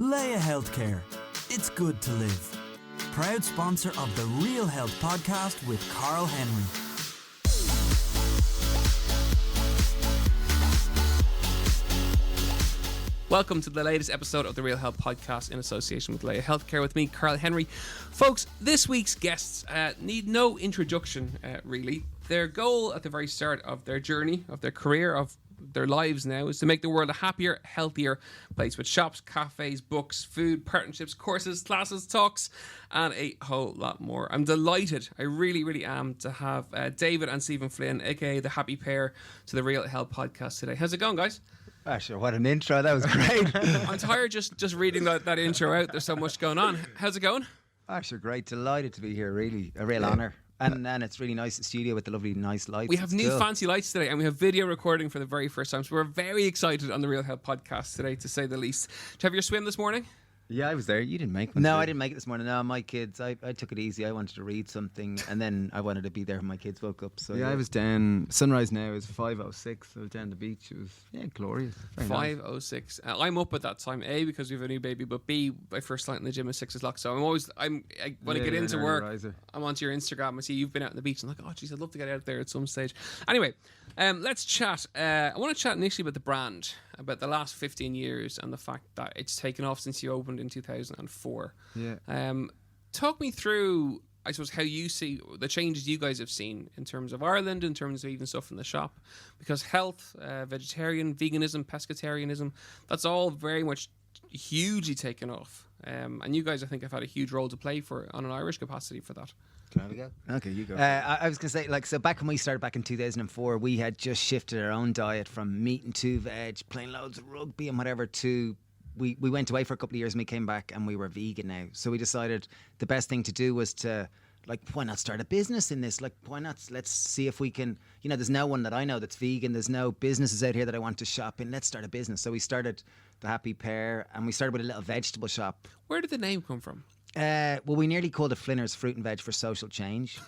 Leia Healthcare. It's good to live. Proud sponsor of the Real Health Podcast with Carl Henry. Welcome to the latest episode of the Real Health Podcast in association with Leia Healthcare with me, Carl Henry. Folks, this week's guests need no introduction, really. Their goal at the very start of their journey, of their career, of their lives now, is to make the world a happier, healthier place with shops, cafes, books, food, partnerships, courses, classes, talks, and a whole lot more. I'm delighted, I really, really am, to have David and David Flynn, aka the Happy Pear, to the Real Health Podcast today. How's it going, guys? Ah, sure, what an intro. That was great. I'm tired just reading that intro out. There's so much going on. How's it going? Ah, sure, great. Delighted to be here, really. A real honour. And it's really nice, the studio with the lovely, nice lights. We have new fancy lights today, and we have video recording for the very first time. So we're very excited on the Real Health Podcast today, to say the least. Did you have your swim this morning? Yeah, I was there. You didn't make one. No, I didn't make it this morning. No, my kids, I took it easy. I wanted to read something, and then I wanted to be there when my kids woke up. So yeah, I was down. Sunrise now is 5:06. I was down the beach. It was glorious. 5:06. I'm up at that time. A, because we have a new baby, but B, my first night in the gym is 6 o'clock. So when I get into work, I'm onto your Instagram. I see you've been out on the beach. I'm like, oh, geez, I'd love to get out there at some stage. Anyway, let's chat. I want to chat initially about the brand, about the last 15 years and the fact that it's taken off since you opened in 2004. Yeah. Talk me through, I suppose, how you see the changes you guys have seen in terms of Ireland, in terms of even stuff in the shop, because health, vegetarian, veganism, pescatarianism, that's all very much hugely taken off. And you guys, I think, have had a huge role to play for on an Irish capacity for that. Can I have a go? Okay, you go. I was going to say, so back when we started back in 2004, we had just shifted our own diet from meat and 2 veg, playing loads of rugby and whatever, to we went away for a couple of years and we came back and we were vegan now. So we decided the best thing to do was to, why not start a business in this? Why not? Let's see if we can, there's no one that I know that's vegan. There's no businesses out here that I want to shop in. Let's start a business. So we started the Happy Pear, and we started with a little vegetable shop. Where did the name come from? Well, we nearly called it Flynners Fruit and Veg for Social Change,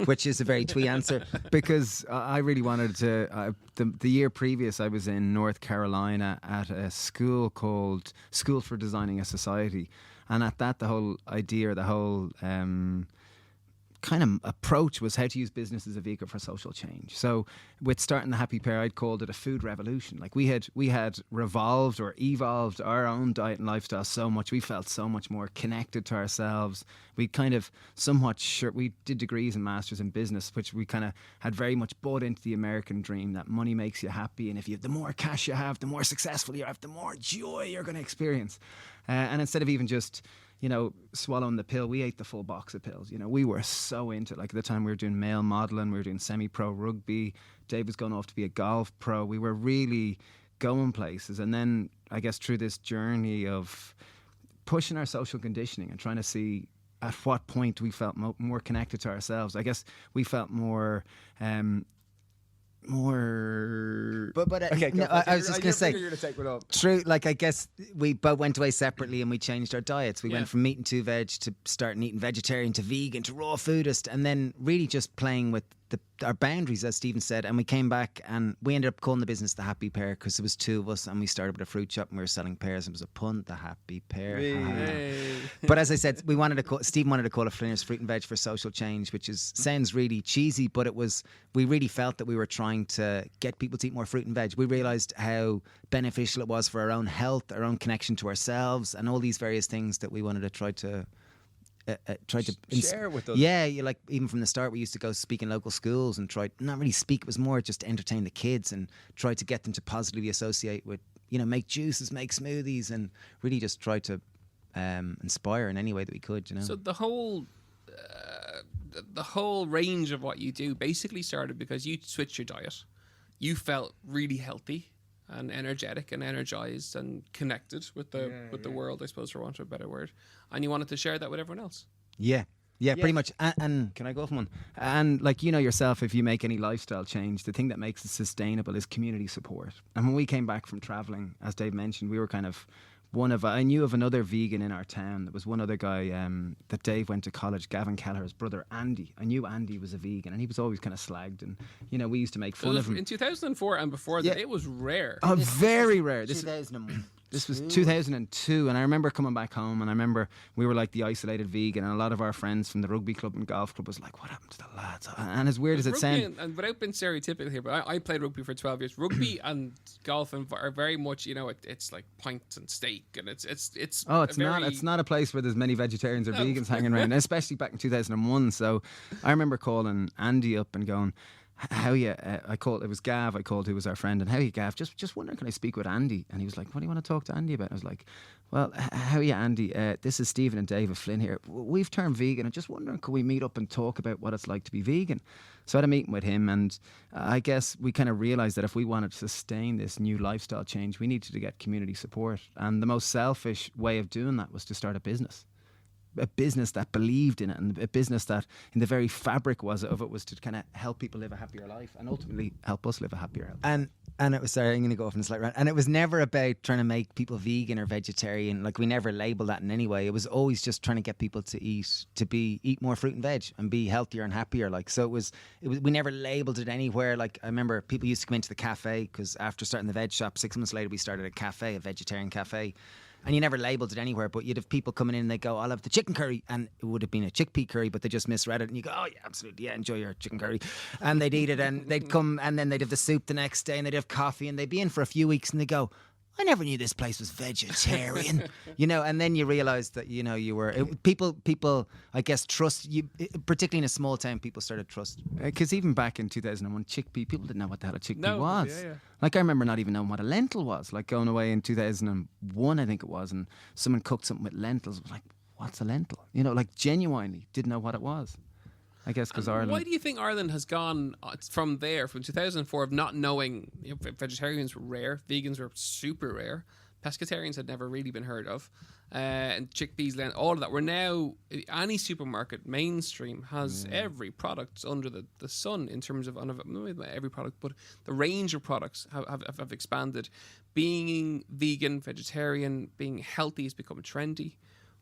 which is a very twee answer. Because I really wanted to. The year previous, I was in North Carolina at a school called School for Designing a Society, and at that, the whole idea, the whole kind of approach was how to use business as a vehicle for social change. So with starting the Happy Pear, I'd called it a food revolution. We had revolved or evolved our own diet and lifestyle so much. We felt so much more connected to ourselves. We kind of we did degrees and masters in business, which we kind of had very much bought into the American dream that money makes you happy, and if you have the more cash you have, the more successful you have, the more joy you're going to experience. And instead of even just swallowing the pill, we ate the full box of pills. We were so into it. At the time we were doing male modelling, we were doing semi-pro rugby. Dave was going off to be a golf pro. We were really going places. And then I guess through this journey of pushing our social conditioning and trying to see at what point we felt more connected to ourselves. I guess we felt more... okay, no, I was just going to say, true, I guess we both went away separately and we changed our diets. We went from meat and 2 veg to starting eating vegetarian to vegan to raw foodist, and then really just playing with our boundaries, as Stephen said. And we came back and we ended up calling the business the Happy Pear because there was 2 of us, and we started with a fruit shop and we were selling pears. It was a pun, the Happy Pear. Hey. But as I said, Stephen wanted to call it Flynners Fruit and Veg for Social Change, which sounds really cheesy, but we really felt that we were trying to get people to eat more fruit and veg. We realised how beneficial it was for our own health, our own connection to ourselves, and all these various things that we wanted to try to share with us. Yeah, even from the start, we used to go speak in local schools and try not really speak. It was more just to entertain the kids and try to get them to positively associate with, make juices, make smoothies, and really just try to inspire in any way that we could. So the whole range of what you do basically started because you switched your diet. You felt really healthy and energetic and energized and connected with the world, I suppose, for want of a better word. And you wanted to share that with everyone else. Yeah, pretty much. And can I go for one? And yourself, if you make any lifestyle change, the thing that makes it sustainable is community support. And when we came back from traveling, as Dave mentioned, we were kind of I knew of another vegan in our town. There was one other guy that Dave went to college, Gavin Kelleher's brother, Andy. I knew Andy was a vegan, and he was always kind of slagged. And, we used to make fun of him. In 2004 and before that, it was rare. Oh, very rare. 2004. This was 2002, and I remember coming back home, and I remember we were like the isolated vegan, and a lot of our friends from the rugby club and golf club was like, "What happened to the lads?" And as weird as it sounds, and without being stereotypical here, but I played rugby for 12 years. Rugby and golf are very much, it's like pints and steak, and it's it's not a place where there's many vegetarians or vegans hanging around, especially back in 2001. So I remember calling Andy up and going, "How you?" It was Gav. I called, who was our friend, and "How you, Gav? Just wondering, can I speak with Andy?" And he was like, "What do you want to talk to Andy about?" I was like, "Well, how you, Andy? This is Stephen and David Flynn here. We've turned vegan, and just wondering, could we meet up and talk about what it's like to be vegan?" So I had a meeting with him, and I guess we kind of realised that if we wanted to sustain this new lifestyle change, we needed to get community support, and the most selfish way of doing that was to start a business that believed in it, and a business that in the very fabric was to kind of help people live a happier life and ultimately help us live a happier life. And it was, sorry, I'm going to go off on a slight rant. And it was never about trying to make people vegan or vegetarian. Like, we never labelled that in any way. It was always just trying to get people to eat more fruit and veg and be healthier and happier. Like, so it was we never labelled it anywhere. Like, I remember people used to come into the cafe, because after starting the veg shop, 6 months later we started a cafe, a vegetarian cafe. And you never labelled it anywhere, but you'd have people coming in and they go, "I'll have the chicken curry," and it would have been a chickpea curry, but they just misread it, and you go, "Oh yeah, absolutely, yeah, enjoy your chicken curry," and they'd eat it, and they'd come, and then they'd have the soup the next day, and they'd have coffee, and they'd be in for a few weeks, and they go, "I never knew this place was vegetarian," and then you realise that, you were people I guess trust you, particularly in a small town. People started trust, because even back in 2001, chickpea, people didn't know what the hell a chickpea was. Yeah. Like, I remember not even knowing what a lentil was. Like, going away in 2001, I think it was, and someone cooked something with lentils. I was like, "What's a lentil?" Like, genuinely didn't know what it was. I guess because Ireland. Why do you think Ireland has gone from 2004 of not knowing, vegetarians were rare, vegans were super rare, pescatarians had never really been heard of, and chickpeas, all of that. We're now, any supermarket, mainstream, has every product under the sun, in terms of, maybe every product, but the range of products have expanded. Being vegan, vegetarian, being healthy has become trendy.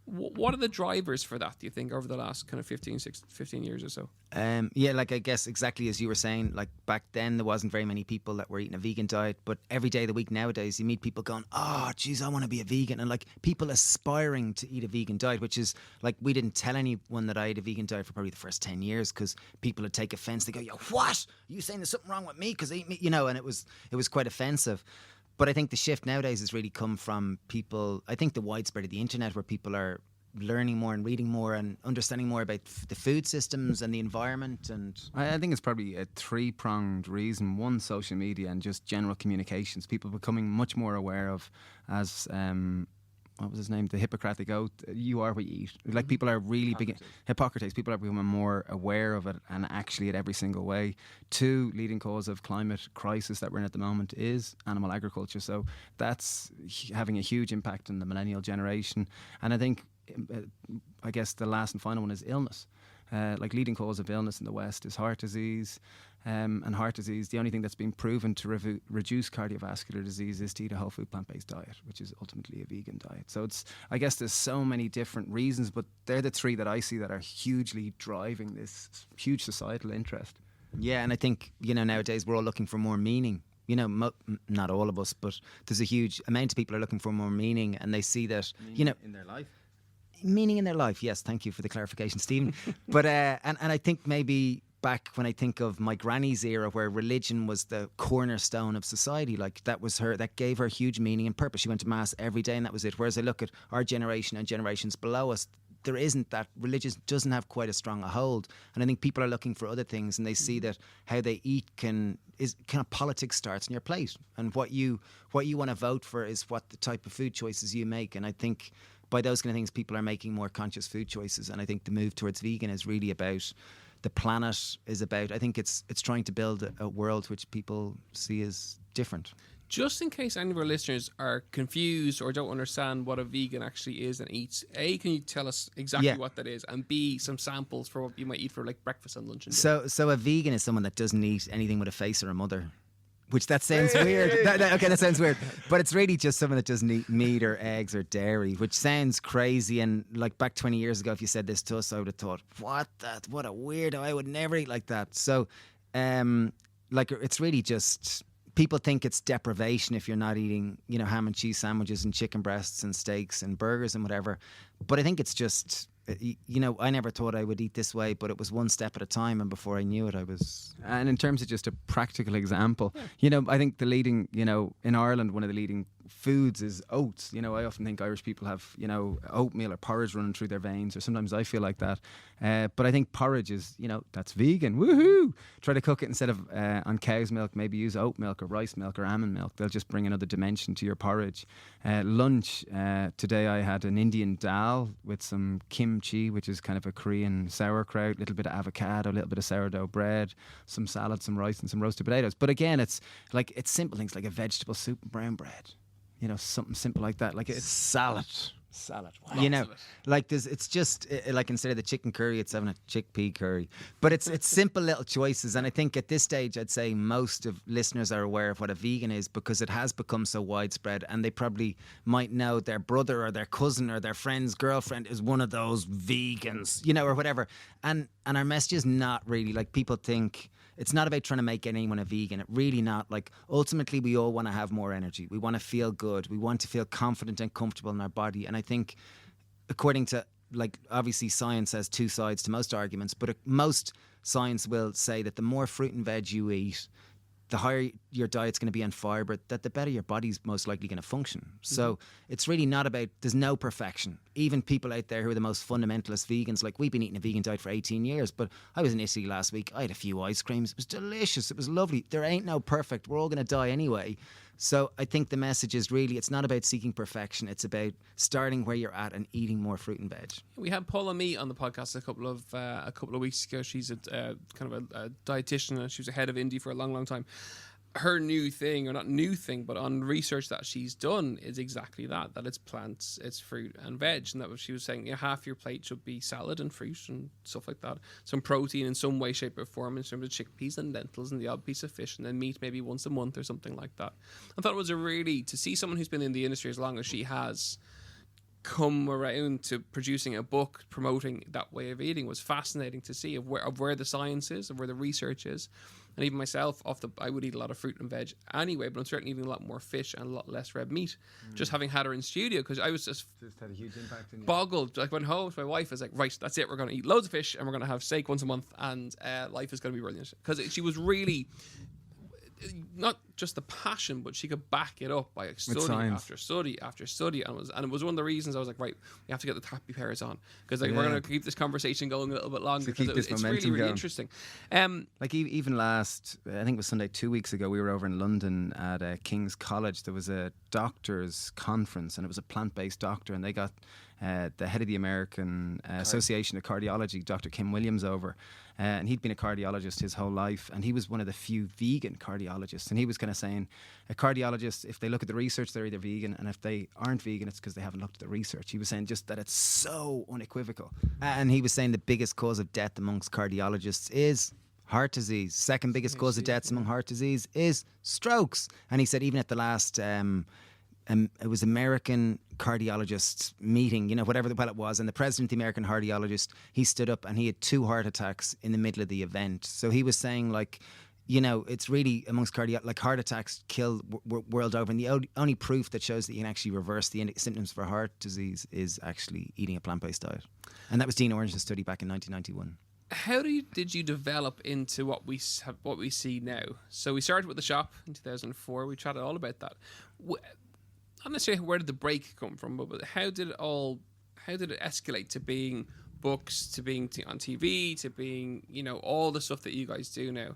What are the drivers for that, do you think, over the last kind of 15 years or so? I guess exactly as you were saying, like, back then there wasn't very many people that were eating a vegan diet, but every day of the week nowadays you meet people going, "Oh geez, I want to be a vegan," and like people aspiring to eat a vegan diet, which is like, we didn't tell anyone that I ate a vegan diet for probably the first 10 years, because people would take offence. They go, "Yo, what? Are you saying there's something wrong with me because I eat meat?" And it was quite offensive. But I think the shift nowadays has really come from people, I think the widespread of the internet, where people are learning more and reading more and understanding more about the food systems and the environment. And I think it's probably a three-pronged reason. One, social media and just general communications. People becoming much more aware of, as what was his name? The Hippocratic Oath. You are what you eat. Like, people are really Hippocrates. People are becoming more aware of it and actually at every single way. Two, leading cause of climate crisis that we're in at the moment is animal agriculture. So that's having a huge impact on the millennial generation. And I think, I guess the last and final one is illness. Like, leading cause of illness in the West is heart disease. And heart disease, the only thing that's been proven to reduce cardiovascular disease is to eat a whole food plant-based diet, which is ultimately a vegan diet. So I guess there's so many different reasons, but they're the three that I see that are hugely driving this huge societal interest. Yeah, and I think, nowadays we're all looking for more meaning. Not all of us, but there's a huge amount of people are looking for more meaning, and they see that, in their life. Meaning in their life. Yes, thank you for the clarification, Stephen. But and I think maybe back when I think of my granny's era, where religion was the cornerstone of society, like, that gave her huge meaning and purpose. She went to mass every day and that was it. Whereas I look at our generation and generations below us, there isn't that. Religion doesn't have quite as strong a hold, and I think people are looking for other things, and they see that how they eat is kind of politics starts in your plate, and what you want to vote for is what the type of food choices you make. And I think by those kind of things, people are making more conscious food choices, and I think the move towards vegan is really about the planet. I think it's trying to build a world which people see as different. Just in case any of our listeners are confused or don't understand what a vegan actually is and eats, A, can you tell us exactly what that is? And B, some samples for what you might eat for, like, breakfast and lunch and dinner. So a vegan is someone that doesn't eat anything with a face or a mother. Which that sounds weird. That sounds weird. But it's really just someone that doesn't eat meat or eggs or dairy, which sounds crazy. And like, back 20 years ago, if you said this to us, I would have thought, what a weirdo. I would never eat like that. So, like, it's really just people think it's deprivation if you're not eating, ham and cheese sandwiches and chicken breasts and steaks and burgers and whatever. But I think it's just, I never thought I would eat this way, but it was one step at a time, and before I knew it, I was. And in terms of just a practical example, I think the leading, in Ireland, one of the leading foods is oats. I often think Irish people have, oatmeal or porridge running through their veins, or sometimes I feel like that. But I think porridge is, that's vegan. Woohoo! Try to cook it instead of on cow's milk, maybe use oat milk or rice milk or almond milk. They'll just bring another dimension to your porridge. Lunch, today I had an Indian dal with some kimchi, which is kind of a Korean sauerkraut, a little bit of avocado, a little bit of sourdough bread, some salad, some rice and some roasted potatoes. But again, it's simple things like a vegetable soup and brown bread. Something simple like that. Like it's salad. Wow. It's just like instead of the chicken curry, it's having a chickpea curry. But it's simple little choices. And I think at this stage, I'd say most of listeners are aware of what a vegan is, because it has become so widespread, and they probably might know their brother or their cousin or their friend's girlfriend is one of those vegans, or whatever. And our message is not really like people think. It's not about trying to make anyone a vegan. It really not. Like, ultimately, we all want to have more energy. We want to feel good. We want to feel confident and comfortable in our body. And I think, according to, obviously science has two sides to most arguments, but most science will say that the more fruit and veg you eat, the higher your diet's going to be on fibre, that the better your body's most likely going to function. So it's really not about, there's no perfection. Even people out there who are the most fundamentalist vegans, like we've been eating a vegan diet for 18 years, but I was in Italy last week. I had a few ice creams. It was delicious. It was lovely. There ain't no perfect. We're all going to die anyway. So I think the message is really, it's not about seeking perfection. It's about starting where you're at and eating more fruit and veg. We had Paula Mee on the podcast a couple of weeks ago. She's a kind of a dietitian, and she was ahead of Indie for a long, long time. Her new thing, or not new thing, but on research that she's done, is exactly that it's plants, it's fruit and veg. And that was, she was saying, half your plate should be salad and fruit and stuff like that. Some protein in some way, shape or form, in terms of chickpeas and lentils and the odd piece of fish, and then meat maybe once a month or something like that. I thought it was to see someone who's been in the industry as long as she has come around to producing a book promoting that way of eating was fascinating to see, of where the science is, of where the research is. And even myself, I would eat a lot of fruit and veg anyway, but I'm certainly eating a lot more fish and a lot less red meat. Just having had her in studio, because I was just had a huge impact on you. Boggled. Like, went home to my wife, I was like, right, that's it. We're going to eat loads of fish and we're going to have steak once a month, and life is going to be brilliant. Because she was really, not just the passion, but she could back it up by study after study after study, and it was one of the reasons I was like, right, we have to get the Happy Pears on, because we're going to keep this conversation going a little bit longer, because it's really, really interesting. Even last, I think it was Sunday 2 weeks ago, we were over in London at King's College. There was a doctors conference, and it was a plant-based doctor, and they got the head of the American Association of Cardiology, Dr. Kim Williams, over. And he'd been a cardiologist his whole life, and he was one of the few vegan cardiologists. And he was kind of saying, a cardiologist, if they look at the research, they're either vegan, and if they aren't vegan, it's because they haven't looked at the research. He was saying just that it's so unequivocal. And he was saying the biggest cause of death amongst cardiologists is heart disease. Second biggest cause of deaths among heart disease is strokes. And he said even at the last it was American cardiologists meeting, whatever it was, and the president of the American cardiologist, he stood up and he had 2 heart attacks in the middle of the event. So he was saying, it's really amongst heart attacks kill world over, and the only proof that shows that you can actually reverse the symptoms for heart disease is actually eating a plant-based diet. And that was Dean Orange's study back in 1991. How did you develop into what we see now? So we started with the shop in 2004. We chatted all about that. Not necessarily where did the break come from, but how did it escalate to being books, to being on TV, to being, all the stuff that you guys do now?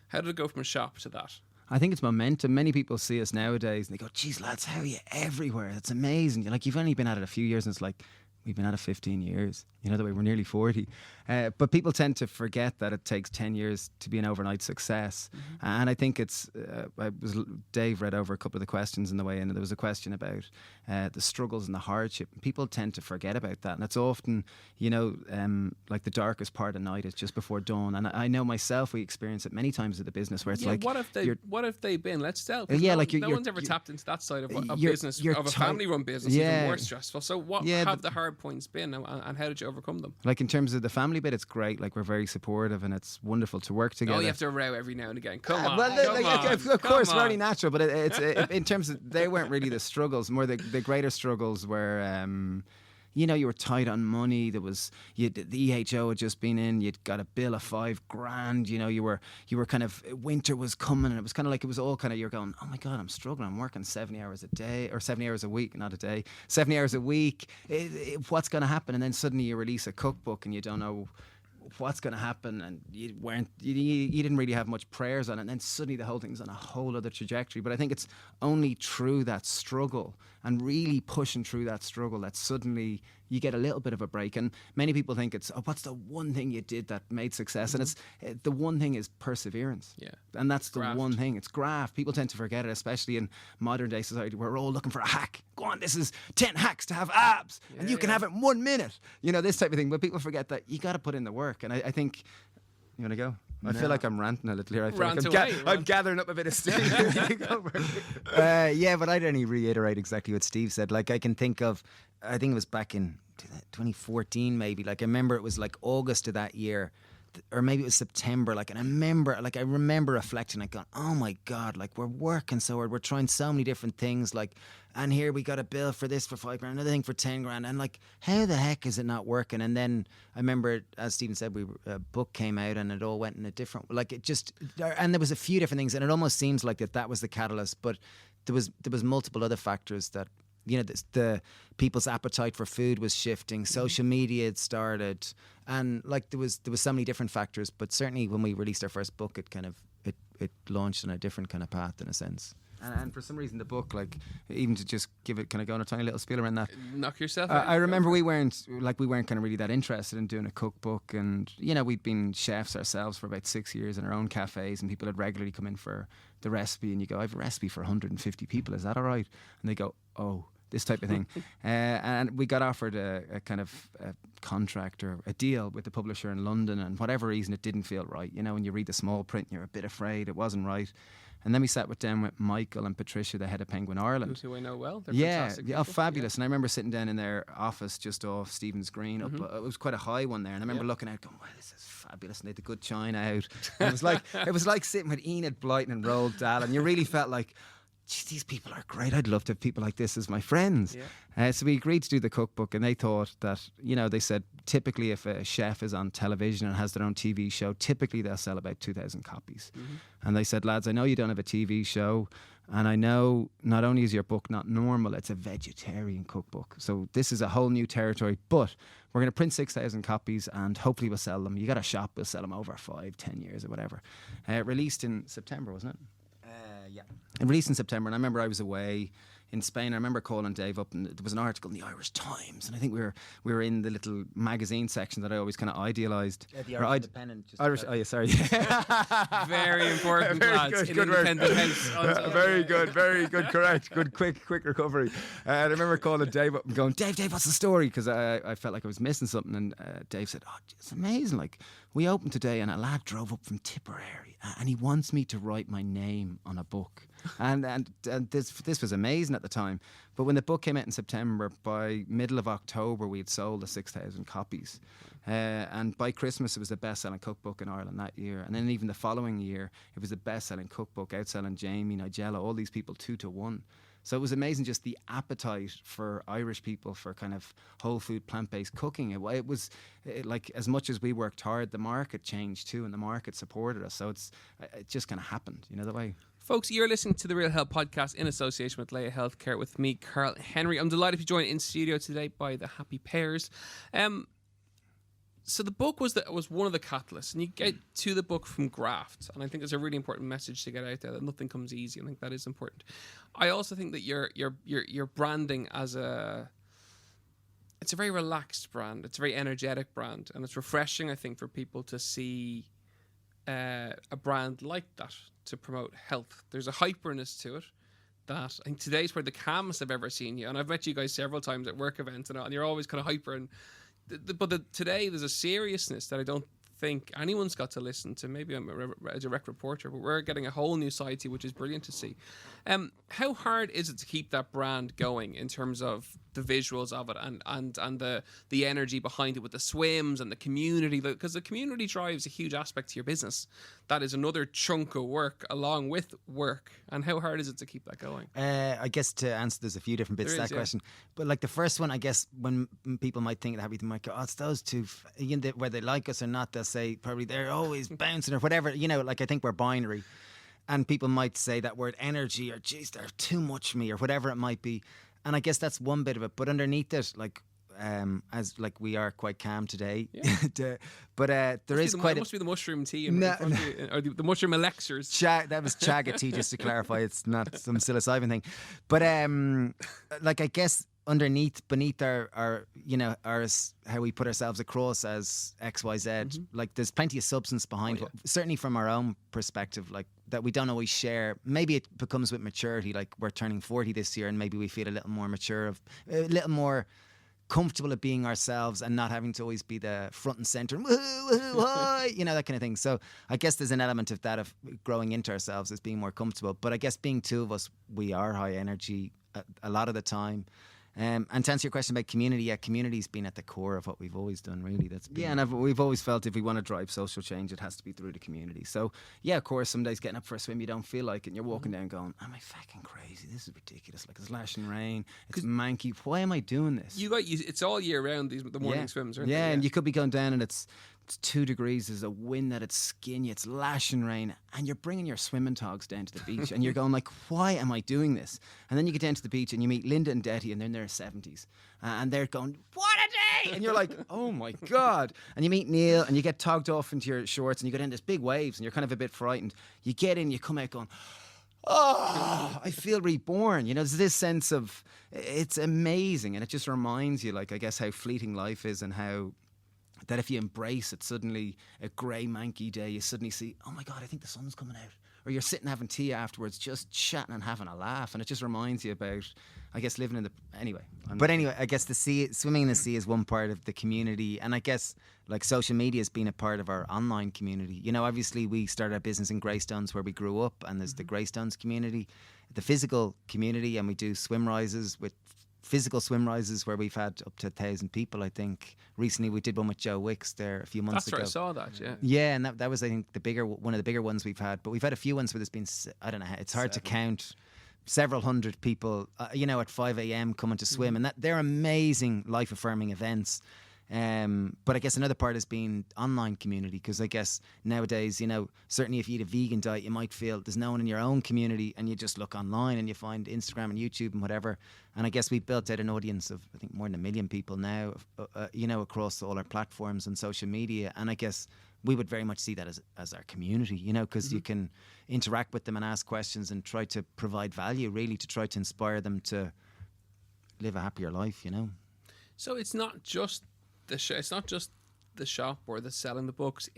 How did it go from a shop to that? I think it's momentum. Many people see us nowadays and they go, geez, lads, how are you everywhere? That's amazing. You've only been at it a few years, and it's like, we've been at it 15 years. The way we're nearly 40. But people tend to forget that it takes 10 years to be an overnight success. Mm-hmm. And I think Dave read over a couple of the questions in the way in, and there was a question about the struggles and the hardship. People tend to forget about that. And it's often, like the darkest part of night is just before dawn. And I know myself, we experience it many times in the business where it's what have they been? Let's tell. No one's ever tapped into that side of business, of a family-run business, even more stressful. So what have the hard points been, and how did you overcome them? Like in terms of the family bit, it's great. Like we're very supportive, and it's wonderful to work together. Oh, you have to row every now and again. Come on, well, come on, of course, come on. very natural. But in terms of, they weren't really the struggles. More the greater struggles were, you were tight on money. There was the EHO had just been in. You'd got a bill of $5,000. You were kind of, winter was coming, and it was kind of like, it was all kind of, you're going, oh my God, I'm struggling. I'm working 70 hours a day, or 70 hours a week, not a day, 70 hours a week. What's going to happen? And then suddenly you release a cookbook, and you don't know what's going to happen, and you didn't really have much prayers on it, and then suddenly the whole thing's on a whole other trajectory. But I think it's only through that struggle and really pushing through that struggle that suddenly you get a little bit of a break. And many people think it's, what's the one thing you did that made success? And it's the one thing is perseverance. Yeah. And that's the Graft. one thing. It's graft. People tend to forget it, especially in modern day society. We're all looking for a hack. Go on, this is 10 hacks to have abs, and you can have it in 1 minute. This type of thing. But people forget that you got to put in the work. And I think, you want to go? I feel like I'm ranting a little here. I feel like I'm gathering up a bit of steam. Yeah, but I'd only reiterate exactly what Steve said. Like, I can think of, I think it was back in 2014 maybe. Like, I remember it was like August of that year, or maybe it was September. Like, and I remember reflecting, like, going, oh my God, like, we're working so hard. We're trying so many different things. Like, and here we got a bill for this for $5,000, another thing for $10,000, and like, how the heck is it not working? And then I remember, as Stephen said, a book came out, and it all went in a different, like, it just, and there was a few different things, and it almost seems like that was the catalyst, but there was multiple other factors that, the people's appetite for food was shifting, social media had started, and like there was so many different factors. But certainly when we released our first book, it kind of it launched on a different kind of path in a sense. And for some reason, the book, like, even to just give it, kind of go on a tiny little spiel around that. Knock yourself out. I remember we weren't kind of really that interested in doing a cookbook, and we'd been chefs ourselves for about 6 years in our own cafes, and people had regularly come in for the recipe, and you go, I have a recipe for 150 people, is that all right? And they go, oh, this type of thing. And we got offered a kind of a contract or a deal with the publisher in London, and whatever reason it didn't feel right. When you read the small print, you're a bit afraid it wasn't right. And then we sat down with Michael and Patricia, the head of Penguin Ireland. Who I know well. They're fantastic. people. Fabulous. And I remember sitting down in their office just off Stephen's Green. Up, it was quite a high one there. And I remember looking out going, wow, this is fabulous. And they had the good china out. And it was like sitting with Enid Blyton and Roald Dahl. And you really felt like, geez, these people are great. I'd love to have people like this as my friends. Yeah. So we agreed to do the cookbook, and they thought that, they said typically if a chef is on television and has their own TV show, typically they'll sell about 2,000 copies. And they said, lads, I know you don't have a TV show, and I know not only is your book not normal, it's a vegetarian cookbook. So this is a whole new territory, but we're going to print 6,000 copies, and hopefully we'll sell them. You got a shop, we'll sell them over 5-10 years or whatever. Released in September, wasn't it? Yeah. It released in September, and I remember I was away in Spain. I remember calling Dave up, and there was an article in the Irish Times, and I think we were in the little magazine section that I always kind of idealised. The Irish Independent. Irish. Oh yeah, sorry. Very important, very lads. good Independent House. Very good, correct, good, quick recovery. And I remember calling Dave up and going, Dave, what's the story? Because I felt like I was missing something, and Dave said, oh, it's amazing. Like, we opened today, and a lad drove up from Tipperary, and he wants me to write my name on a book. And this was amazing at the time. But when the book came out in September, by middle of October, we had sold the 6,000 copies. And by Christmas, it was the best-selling cookbook in Ireland that year. And then even the following year, it was the best-selling cookbook, outselling Jamie, Nigella, all these people 2-1. So it was amazing, just the appetite for Irish people for kind of whole food, plant-based cooking. It was like, as much as we worked hard, the market changed too, and the market supported us. So it just kind of happened, the way. Folks, you're listening to the Real Health Podcast in association with Leia Healthcare with me, Carl Henry. I'm delighted to be joined in studio today by the Happy Pears. So the book was one of the catalysts, and you get to the book from graft, and I think it's a really important message to get out there that nothing comes easy. I think that is important. I also think that your branding it's a very relaxed brand. It's a very energetic brand, and it's refreshing, I think, for people to see a brand like that to promote health. There's a hyperness to it that I think today's probably the calmest I've ever seen you, and I've met you guys several times at work events, and you're always kind of hyper. And today there's a seriousness that I don't think anyone's got to listen to. Maybe I'm a direct reporter, but we're getting a whole new side to you, which is brilliant to see. How hard is it to keep that brand going in terms of the visuals of it and the energy behind it with the swims and the community? Because the community drives a huge aspect to your business. That is another chunk of work along with work. And how hard is it to keep that going? I guess to answer, there's a few different bits to that question. But like the first one, I guess when people might think of Happy, they might go, oh, it's those two, whether they like us or not, they'll say probably they're always bouncing or whatever. Like I think we're binary. And people might say that word energy or geez, they're too much for me or whatever it might be. And I guess that's one bit of it. But underneath it, like as like we are quite calm today, but there is quite. It must be the mushroom tea or the mushroom elixirs. That was chaga tea, just to clarify. It's not some psilocybin thing. But like I guess beneath our how we put ourselves across as XYZ, like there's plenty of substance behind. Certainly from our own perspective, like that we don't always share. Maybe it becomes with maturity. Like we're turning 40 this year, and maybe we feel a little more mature, a little more comfortable at being ourselves and not having to always be the front and center, that kind of thing. So I guess there's an element of that, of growing into ourselves as being more comfortable. But I guess being two of us, we are high energy a lot of the time. And to answer your question about community, community's been at the core of what we've always done, really. We've always felt if we want to drive social change, it has to be through the community. So, of course, some days getting up for a swim, you don't feel like it, and you're walking down going, am I fucking crazy? This is ridiculous. Like, it's lashing rain, it's manky. Why am I doing this? It's all year round, the morning swims, aren't they? Yeah, and you could be going down and it's 2 degrees, there's a wind that it's skin you, it's lashing rain, and you're bringing your swimming togs down to the beach and you're going like, why am I doing this? And then you get down to the beach and you meet Linda and Detty, and they're in their 70s and they're going, what a day! And you're like, oh my God. And you meet Neil and you get togged off into your shorts and you go down these big waves and you're kind of a bit frightened. You get in, you come out going, oh, I feel reborn. There's this sense of, it's amazing, and it just reminds you, like, I guess how fleeting life is, and how that if you embrace it, suddenly a grey manky day, you suddenly see, oh my God, I think the sun's coming out. Or you're sitting having tea afterwards, just chatting and having a laugh, and it just reminds you about, I guess, living in the anyway. I guess swimming in the sea is one part of the community, and I guess like social media has been a part of our online community. Obviously we started our business in Greystones where we grew up, and there's the Greystones community, the physical community, and we do swim rises with physical swim rises where we've had up to 1,000 people. I think recently we did one with Joe Wicks there a few months ago. That's right, I saw that. Yeah, and that was, I think, one of the bigger ones we've had. But we've had a few ones where there's been, I don't know, it's hard to count, several hundred people, at 5 a.m. coming to swim, and they're amazing, life affirming events. But I guess another part has been online community, because I guess nowadays, certainly if you eat a vegan diet, you might feel there's no one in your own community, and you just look online and you find Instagram and YouTube and whatever. And I guess we've built out an audience of, I think, more than 1 million people now, across all our platforms and social media. And I guess we would very much see that as our community, because you can interact with them and ask questions and try to provide value, really, to try to inspire them to live a happier life, So it's not just it's not just the shop or the selling the books.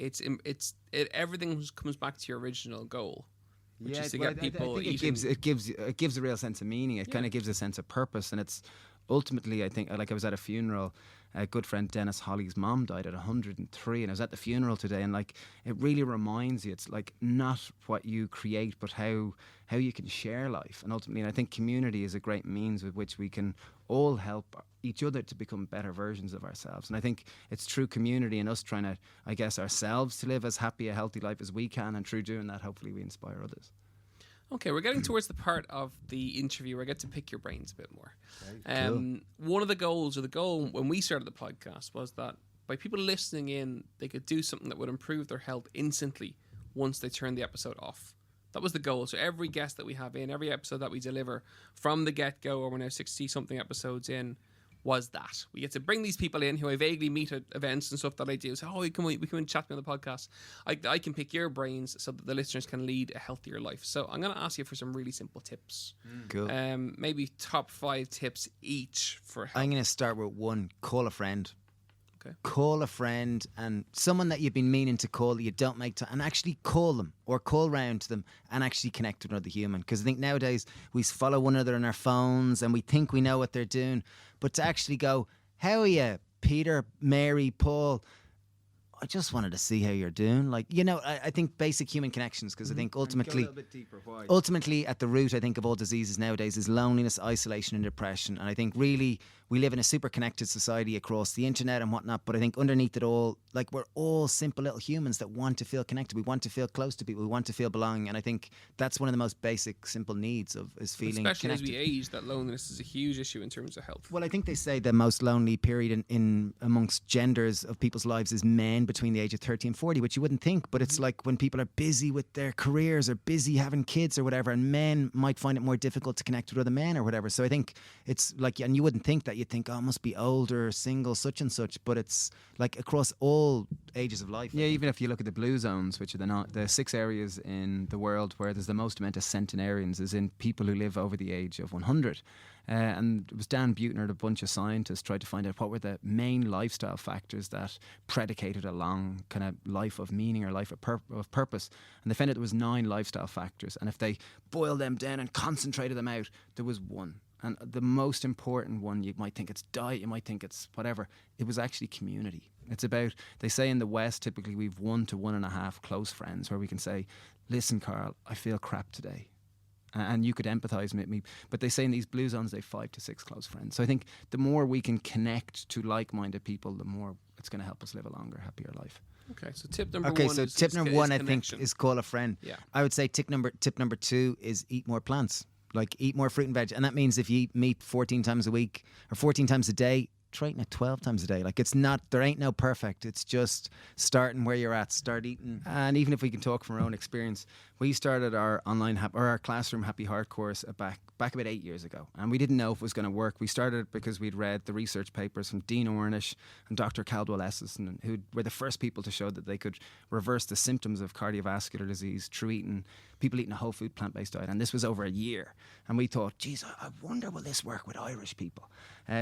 Everything comes back to your original goal, which is to get people eating. It gives a real sense of meaning. It kind of gives a sense of purpose, and it's ultimately, I think, like I was at a funeral. A good friend Dennis Holly's mom died at 103, and I was at the funeral today, and like it really reminds you, it's like not what you create, but how you can share life, and ultimately, and I think community is a great means with which we can all help each other to become better versions of ourselves. And I think it's through community and us trying to, I guess, ourselves to live as happy a healthy life as we can, and through doing that, hopefully, we inspire others. Okay, we're getting towards the part of the interview where I get to pick your brains a bit more. Cool. One of the goals, or the goal when we started the podcast, was that by people listening in, they could do something that would improve their health instantly once they turn the episode off. That was the goal. So every guest that we have in, every episode that we deliver from the get-go, or we're now 60-something episodes in, was that. We get to bring these people in who I vaguely meet at events and stuff that I do. So, we come and chat to me on the podcast. I can pick your brains so that the listeners can lead a healthier life. So I'm going to ask you for some really simple tips. Cool. Maybe top 5 tips each for health. I'm going to start with one. Call a friend. Okay. Call a friend, and someone that you've been meaning to call that you don't make time, and actually call them or call round to them and actually connect with another human. Because I think nowadays we follow one another on our phones and we think we know what they're doing, but to actually go, how are you, Peter, Mary, Paul? I just wanted to see how you're doing. Like, you know, I think basic human connections, because I think ultimately, ultimately at the root, I think, of all diseases nowadays is loneliness, isolation and depression. And I think really we live in a super connected society across the internet and whatnot, but I think underneath it all, like, we're all simple little humans that want to feel connected. We want to feel close to people. We want to feel belonging. And I think that's one of the most basic, simple needs is feeling Especially connected. as we age, that loneliness is a huge issue in terms of health. Well, I think they say the most lonely period in amongst genders of people's lives is men between the age of 30 and 40, which you wouldn't think, but it's like when people are busy with their careers or busy having kids or whatever, and men might find it more difficult to connect with other men or whatever. So I think it's like, and you wouldn't think that. You'd think, oh, it must be older, single, such and such, but it's like across all ages of life. Yeah, even if you look at the blue zones, which are the 6 areas in the world where there's the most amount of centenarians, is in people who live over the age of 100. And it was Dan Buettner and a bunch of scientists tried to find out what were the main lifestyle factors that predicated a long kind of life of meaning or life of purpose. And they found out there was 9 lifestyle factors. And if they boiled them down and concentrated them out, there was one. And the most important one, you might think it's diet, you might think it's whatever, it was actually community. It's about, they say in the West, typically we've 1 to 1.5 close friends where we can say, listen, Carl, I feel crap today. And you could empathise with me. But they say in these blue zones, they have 5 to 6 close friends. So I think the more we can connect to like-minded people, the more it's going to help us live a longer, happier life. Okay, so tip number one. Okay, so tip number one, I think, connection. is call a friend. Yeah. I would say tip number 2 is eat more plants. Like, eat more fruit and veg. And that means if you eat meat 14 times a week or 14 times a day, try eating it 12 times a day. Like, it's not, there ain't no perfect. It's just starting where you're at, start eating. And even if we can talk from our own experience, we started our online or our classroom Happy Heart course back about 8 years ago, and we didn't know if it was going to work. We started it because we'd read the research papers from Dean Ornish and Dr. Caldwell Esselstyn, who were the first people to show that they could reverse the symptoms of cardiovascular disease through people eating a whole food plant-based diet. And this was over a year, and we thought, geez, I wonder will this work with Irish people.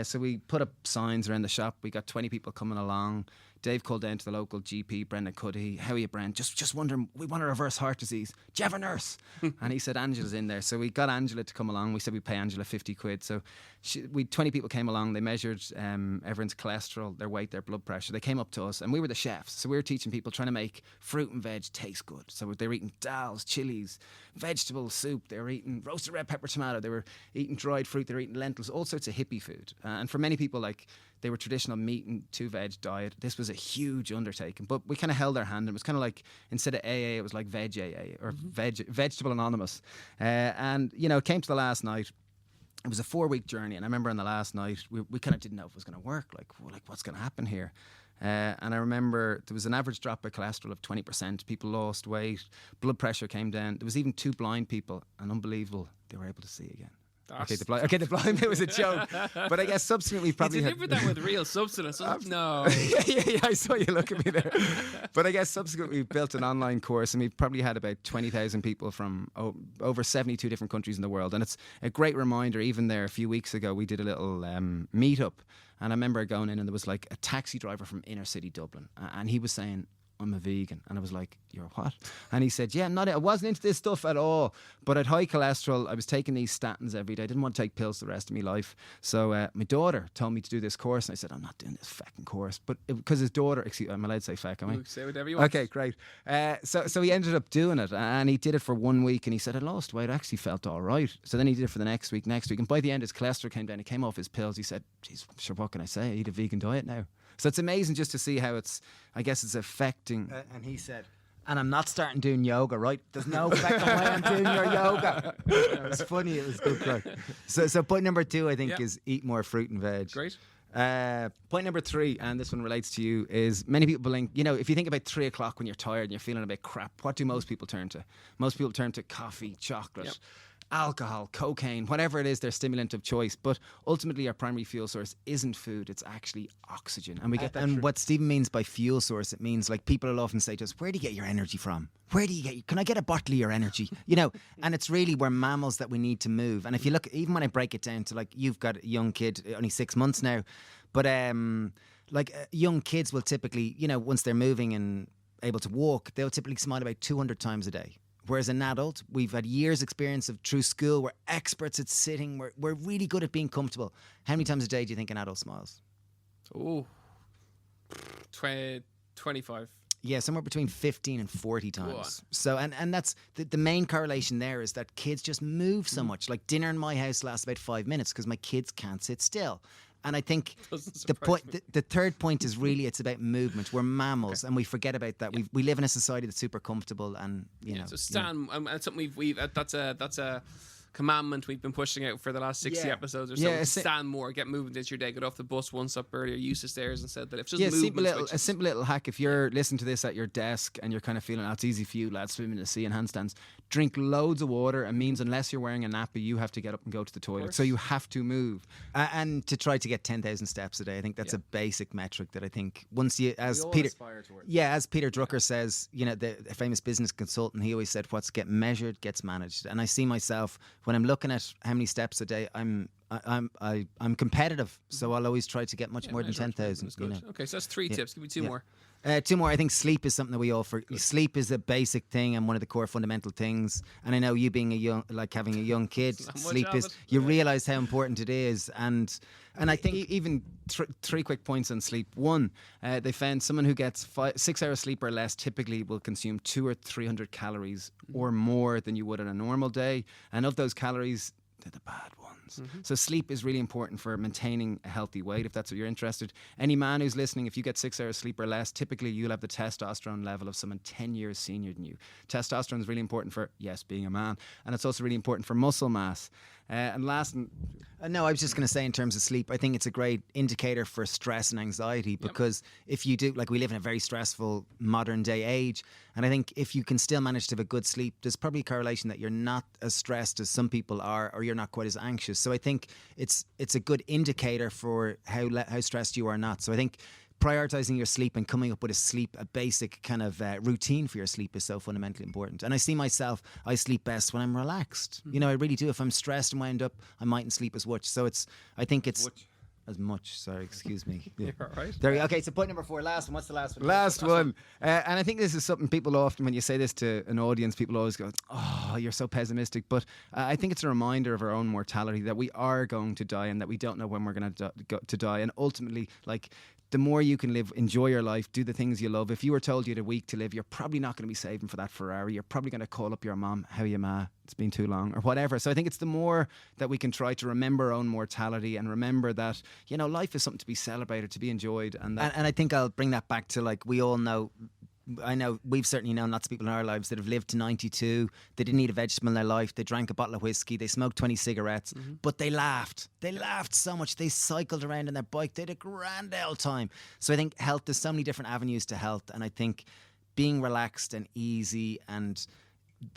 So we put up signs around the shop. We got 20 people coming along. Dave called down to the local GP, Brendan Cuddy. How are you, Brendan? Just wondering, we want to reverse heart disease. Do you have a nurse? And he said, Angela's in there. So we got Angela to come along. We said we'd pay Angela 50 quid. So 20 people came along. They measured everyone's cholesterol, their weight, their blood pressure. They came up to us, and we were the chefs. So we were teaching people, trying to make fruit and veg taste good. So they were eating dals, chilies, vegetable soup. They were eating roasted red pepper tomato. They were eating dried fruit. They were eating lentils, all sorts of hippie food. And for many people, like, they were traditional meat and 2 veg diet. This was a huge undertaking, but we kind of held our hand. It was kind of like, instead of AA, it was like Veg AA or Vegetable Anonymous. And, you know, it came to the last night. It was a 4-week journey. And I remember on the last night, we kind of didn't know if it was going to work. Like, what's going to happen here? And I remember there was an average drop of cholesterol of 20%. People lost weight. Blood pressure came down. There was even 2 blind people, and unbelievable, they were able to see again. Okay, the blind bit was a joke, but I guess subsequently probably you delivered that with real substance. No, yeah, I saw you look at me there. But I guess subsequently we built an online course, and we probably had about 20,000 people from over 72 different countries in the world. And it's a great reminder. Even there, a few weeks ago, we did a little meetup, and I remember going in, and there was like a taxi driver from inner city Dublin, and he was saying, I'm a vegan. And I was like, you're what? And he said, yeah, I wasn't into this stuff at all, but I had high cholesterol. I was taking these statins every day. I didn't want to take pills the rest of my life. So my daughter told me to do this course, and I said, I'm not doing this fucking course. But because his daughter, I'm allowed to say feck, am I? Say whatever you want. Okay, great. So he ended up doing it, and he did it for 1 week, and he said, I lost weight. I actually felt all right. So then he did it for the next week. And by the end, his cholesterol came down. He came off his pills. He said, geez, sure, what can I say? I eat a vegan diet now. So it's amazing just to see how it's affecting. And he said, and I'm not starting doing yoga, right? There's no fucking way I'm doing your yoga. It was funny. It was good crack. So point number 2, I think, is eat more fruit and veg. Great. Point number 3, and this one relates to you, is many people think, you know, if you think about 3 o'clock when you're tired and you're feeling a bit crap, what do most people turn to? Most people turn to coffee, chocolate, alcohol, cocaine, whatever it is, their stimulant of choice. But ultimately, our primary fuel source isn't food; it's actually oxygen, and we get that. And what Stephen means by fuel source, it means, like, people will often say to us, "Where do you get your energy from? Where do you get? Can I get a bottle of your energy?" You know, and it's really, we're mammals that we need to move. And if you look, even when I break it down to, like, you've got a young kid, only 6 months now, but young kids will typically, you know, once they're moving and able to walk, they'll typically smile about 200 times a day. Whereas an adult, we've had years' experience of through school, we're experts at sitting, we're really good at being comfortable. How many times a day do you think an adult smiles? Oh, 20 25. Yeah, somewhere between 15 and 40 on. times. So, and that's the main correlation there is that kids just move so much. Like dinner in my house lasts about 5 minutes because my kids can't sit still. And I think the point, the third point is really it's about movement. We're mammals, and we forget about that. We live in a society that's super comfortable, and you know. So stand, and something we've that's a commandment we've been pushing out for the last 60 episodes or so. Yeah, stand more, get movement into your day, get off the bus one stop earlier, use the stairs instead. That if just a simple little hack. If you're listening to this at your desk and you're kind of feeling, it's easy for you, lads, swimming in the sea and handstands. Drink loads of water. It means unless you're wearing a nappy, you have to get up and go to the toilet. So you have to move. And to try to get 10,000 steps a day, I think that's a basic metric that I think once you, as we all Peter, aspire towards. Yeah, as Peter Drucker says, you know, the famous business consultant, he always said, "What's get measured gets managed." And I see myself when I'm looking at how many steps a day, I'm competitive, so I'll always try to get much more than 10,000. You know? Okay, so that's 3 tips. Give me 2 more. 2 more. I think sleep is something that we all sleep is a basic thing and one of the core fundamental things. And I know you being having a young kid, sleep is, you realise how important it is. And I think even 3 quick points on sleep. One, they found someone who gets 6 hours sleep or less typically will consume 200 or 300 calories or more than you would on a normal day. And of those calories, they're the bad ones. So sleep is really important for maintaining a healthy weight, if that's what you're interested. Any man who's listening, if you get 6 hours sleep or less, typically you'll have the testosterone level of someone 10 years senior than you. Testosterone is really important for, yes, being a man. And it's also really important for muscle mass. And last... No, I was just going to say in terms of sleep, I think it's a great indicator for stress and anxiety because if you do, like we live in a very stressful modern day age, and I think if you can still manage to have a good sleep, there's probably a correlation that you're not as stressed as some people are, or you're not quite as anxious. So I think it's a good indicator for how stressed you are not. So I think prioritizing your sleep and coming up with a basic kind of routine for your sleep is so fundamentally important. And I see myself, I sleep best when I'm relaxed. You know, I really do. If I'm stressed and wound up, I mightn't sleep as much. So I think it's as much. Sorry, excuse me. Yeah. All right. There we go. Okay, so point number 4, last one. What's the last one? Last one. And I think this is something people often, when you say this to an audience, people always go, "Oh, you're so pessimistic." But I think it's a reminder of our own mortality, that we are going to die and that we don't know when we're going to die. And ultimately, like, the more you can live, enjoy your life, do the things you love. If you were told you had a week to live, you're probably not going to be saving for that Ferrari. You're probably going to call up your mom, "How are you, ma? It's been too long," or whatever. So I think it's the more that we can try to remember our own mortality and remember that, you know, life is something to be celebrated, to be enjoyed. And I think I'll bring that back to, like, we all know, I know we've certainly known lots of people in our lives that have lived to 92. They didn't eat a vegetable in their life. They drank a bottle of whiskey. They smoked 20 cigarettes, but they laughed. They laughed so much. They cycled around on their bike. They had a grand old time. So I think health, there's so many different avenues to health. And I think being relaxed and easy and,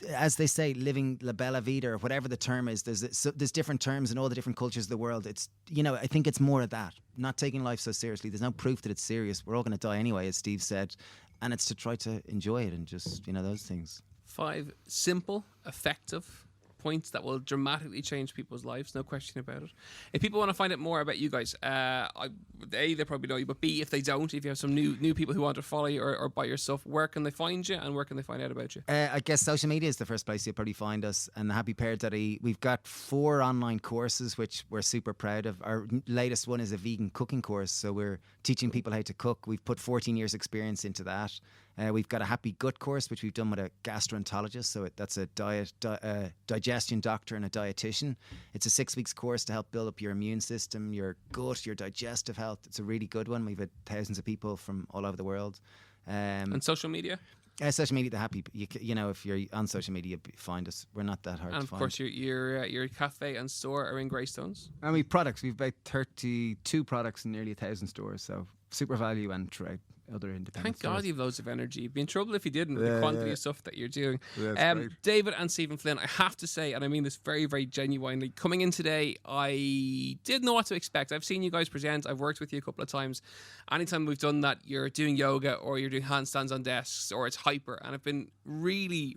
as they say, living la bella vita, or whatever the term is, there's different terms in all the different cultures of the world. It's, you know, I think it's more of that, not taking life so seriously. There's no proof that it's serious. We're all going to die anyway, as Steve said. And it's to try to enjoy it and just, you know, those things. 5 simple, effective points that will dramatically change people's lives, no question about it. If people want to find out more about you guys, A, they probably know you, but B, if they don't, if you have some new people who want to follow you or buy your stuff, where can they find you and where can they find out about you? I guess social media is the first place you'll probably find us, and the Happy Pears.ie. We've got 4 online courses which we're super proud of. Our latest one is a vegan cooking course, so we're teaching people how to cook. We've put 14 years experience into that. We've got a Happy Gut course, which we've done with a gastroenterologist. So that's a digestion doctor and a dietitian. It's a 6 weeks course to help build up your immune system, your gut, your digestive health. It's a really good one. We've had thousands of people from all over the world. And social media? Social media, the Happy. You know, if you're on social media, find us. We're not that hard to find. And of course, your cafe and store are in Greystones. And we've products. We've about 32 products in nearly 1,000 stores. So super value and throughout other independent Thank stores. God you have loads of energy. You'd be in trouble if you didn't with the quantity of stuff that you're doing. Yeah, David and Stephen Flynn, I have to say, and I mean this very, very genuinely, coming in today, I didn't know what to expect. I've seen you guys present. I've worked with you a couple of times. Anytime we've done that, you're doing yoga or you're doing handstands on desks or it's hyper. And I've been really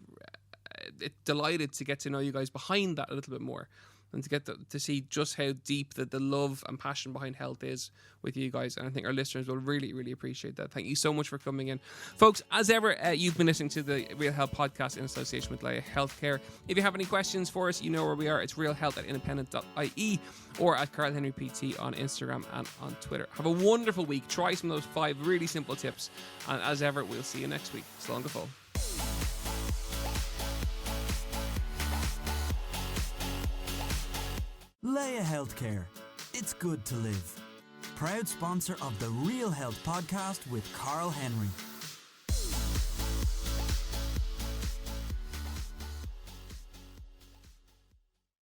delighted to get to know you guys behind that a little bit more. and to get to see just how deep the love and passion behind health is with you guys. And I think our listeners will really, really appreciate that. Thank you so much for coming in. Folks, as ever, you've been listening to the Real Health Podcast in association with Leia Healthcare. If you have any questions for us, you know where we are. It's realhealth@independent.ie or at Carl Henry PT on Instagram and on Twitter. Have a wonderful week. Try some of those 5 really simple tips. And as ever, we'll see you next week. Slán go fóill. Leia Healthcare. It's good to live. Proud sponsor of the Real Health Podcast with Carl Henry.